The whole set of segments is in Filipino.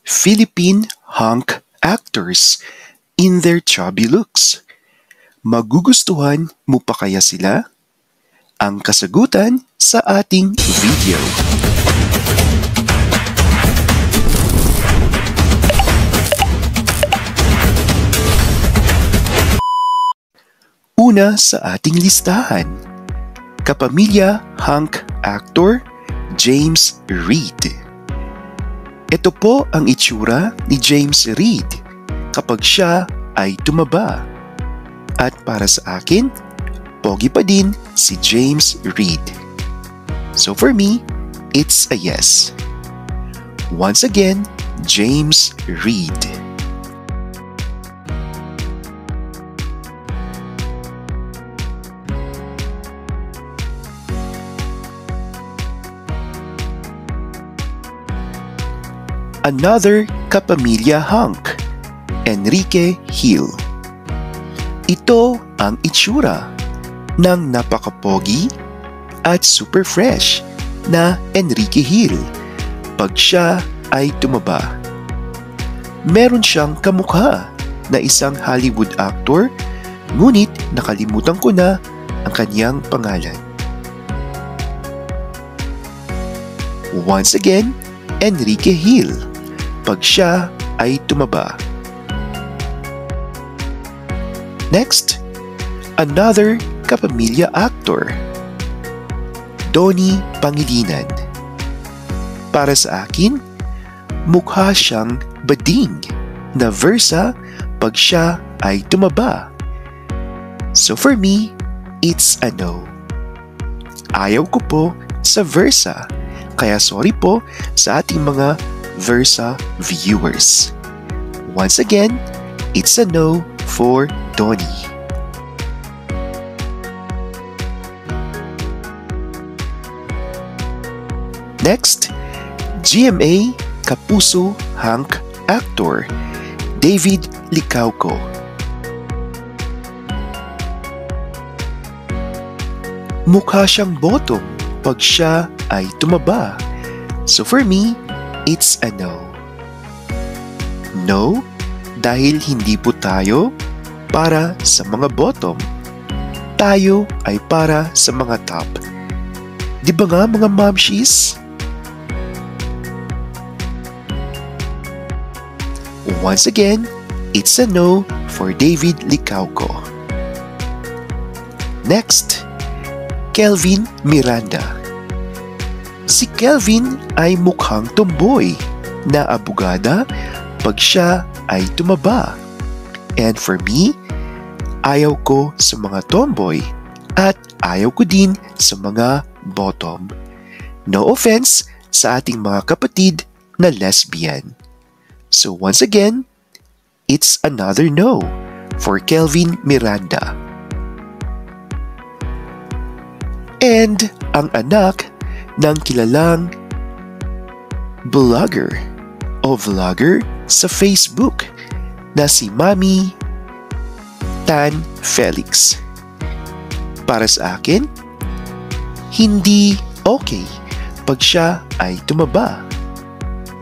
Philippine hunk actors in their chubby looks? Magugustuhan mo pa kaya sila? Ang kasagutan sa ating video. Una sa ating listahan, kapamilya hunk actor James Reid. Ito po ang itsura ni James Reid kapag siya ay tumaba. At para sa akin, pogi pa din si James Reid. So for me, it's a yes. Once again, James Reid. Another kapamilya hunk, Enrique Hill. Ito ang itsura ng napakapogi at super fresh na Enrique Hill pag siya ay tumaba. Meron siyang kamukha na isang Hollywood actor, ngunit nakalimutan ko na ang kanyang pangalan. Once again, Enrique Hill pag siya ay tumaba. Next, another kapamilya actor, Donnie Pangilinan. Para sa akin, mukha siyang bading na Versa pag siya ay tumaba. So for me, it's a no. Ayaw ko po sa Versa, kaya sorry po sa ating mga Versa viewers. Once again, it's a no for Donnie. Next, GMA Kapuso hunk actor David Licauco. Mukha siyang bottom pag siya ay tumaba. So for me, it's a no. No, dahil hindi po tayo para sa mga bottom. Tayo ay para sa mga top. Di ba nga mga momshies? Once again, it's a no for David Licauco. Next, Kelvin Miranda. Si Kelvin ay mukhang tomboy na abogada pag siya ay tumaba. And for me, ayaw ko sa mga tomboy at ayaw ko din sa mga bottom. No offense sa ating mga kapatid na lesbian. So once again, it's another no for Kelvin Miranda. And ang anak ng kilalang blogger o vlogger sa Facebook na si Mami Tan Felix. Para sa akin, hindi okay pag siya ay tumaba.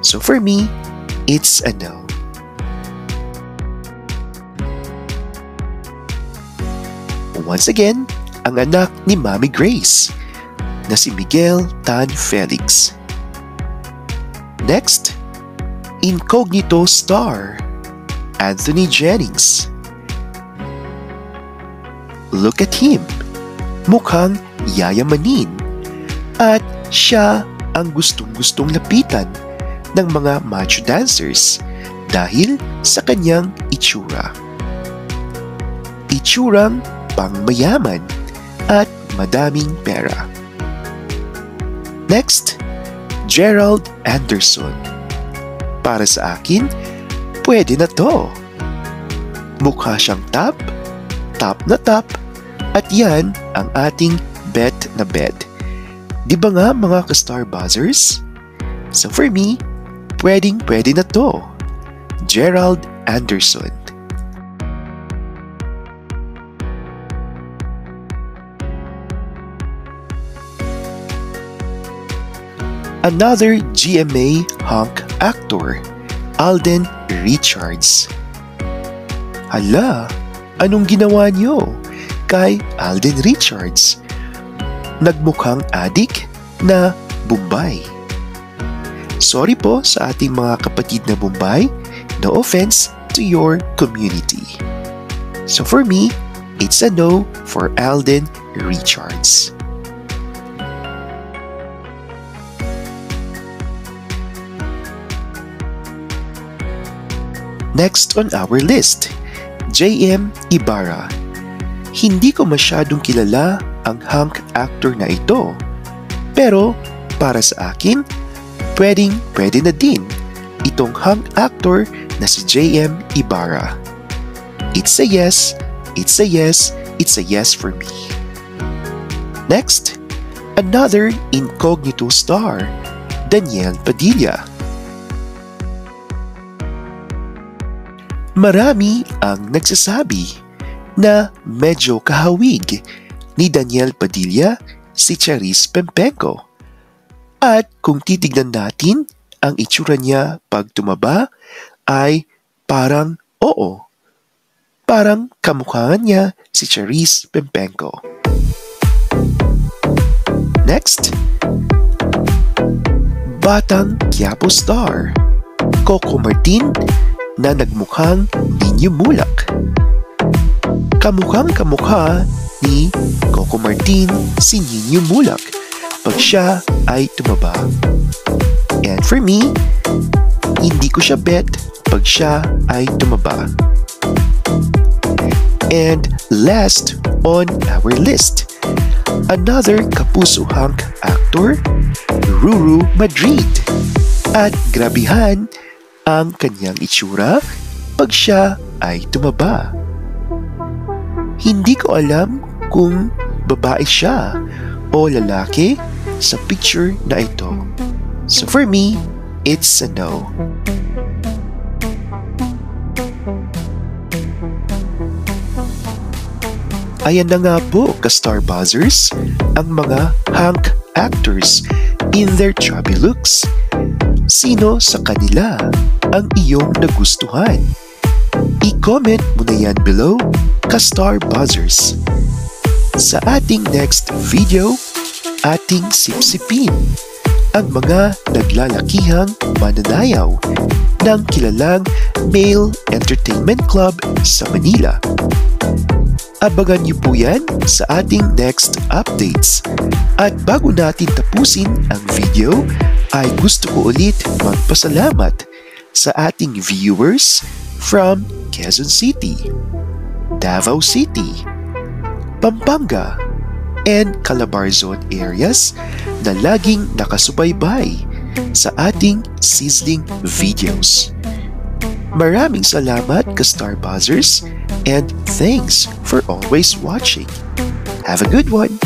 So for me, it's a no. Once again, ang anak ni Mami Grace na si Miguel Tan Felix. Next, incognito star Anthony Jennings. Look at him. Mukhang yayamanin at siya ang gustong-gustong lapitan ng mga macho dancers dahil sa kanyang itsura. Itsurang pangmayaman at madaming pera. Next, Gerald Anderson. Para sa akin, pwede na to. Mukha siyang top na top, at yan ang ating bet na bet. Di ba nga mga ka-Star Buzzers? So for me, pwede na to. Gerald Anderson. Another GMA hunk actor, Alden Richards. Hala, anong ginawa niyo kay Alden Richards? Nagmukhang adik na Bombay. Sorry po sa ating mga kapatid na Bombay. No offense to your community. So for me, it's a no for Alden Richards. Next on our list, J.M. Ibarra. Hindi ko masyadong kilala ang hunk actor na ito. Pero para sa akin, pwede na din itong hunk actor na si J.M. Ibarra. It's a yes, it's a yes, it's a yes for me. Next, another incognito star, Daniel Padilla. Marami ang nagsasabi na medyo kahawig ni Daniel Padilla si Charis Pempenko. At kung titignan natin ang itsura niya pag tumaba ay parang oo. Parang kamukhaan niya si Charis Pempenko. Next, Batang Quiapo star, Coco Martin na nagmukhang Ninyo Mulak. Kamukhang kamukha ni Coco Martin si Ninyo Mulak pag siya ay tumaba. And for me, hindi ko siya bet pag siya ay tumaba. And last on our list, another Kapuso hunk actor, Ruru Madrid. At grabihan ang kanyang itsura pag siya ay tumaba. Hindi ko alam kung babae siya o lalaki sa picture na ito. So for me, it's a no. Ayan na nga po, ka-Star Buzzers, ang mga hunk actors in their chubby looks. Sino sa kanila ang iyong nagustuhan? I-comment mo na yan below, ka-Star Buzzers. Sa ating next video, ating sipsipin ang mga naglalakihang mananayaw ng kilalang male entertainment club sa Manila. Abangan niyo po yan sa ating next updates. At bago natin tapusin ang video, ay gusto ko ulit magpasalamat sa ating viewers from Quezon City, Davao City, Pampanga, and Calabarzon areas na laging nakasubaybay sa ating sizzling videos. Maraming salamat, ka-Star Buzzers, and thanks for always watching. Have a good one!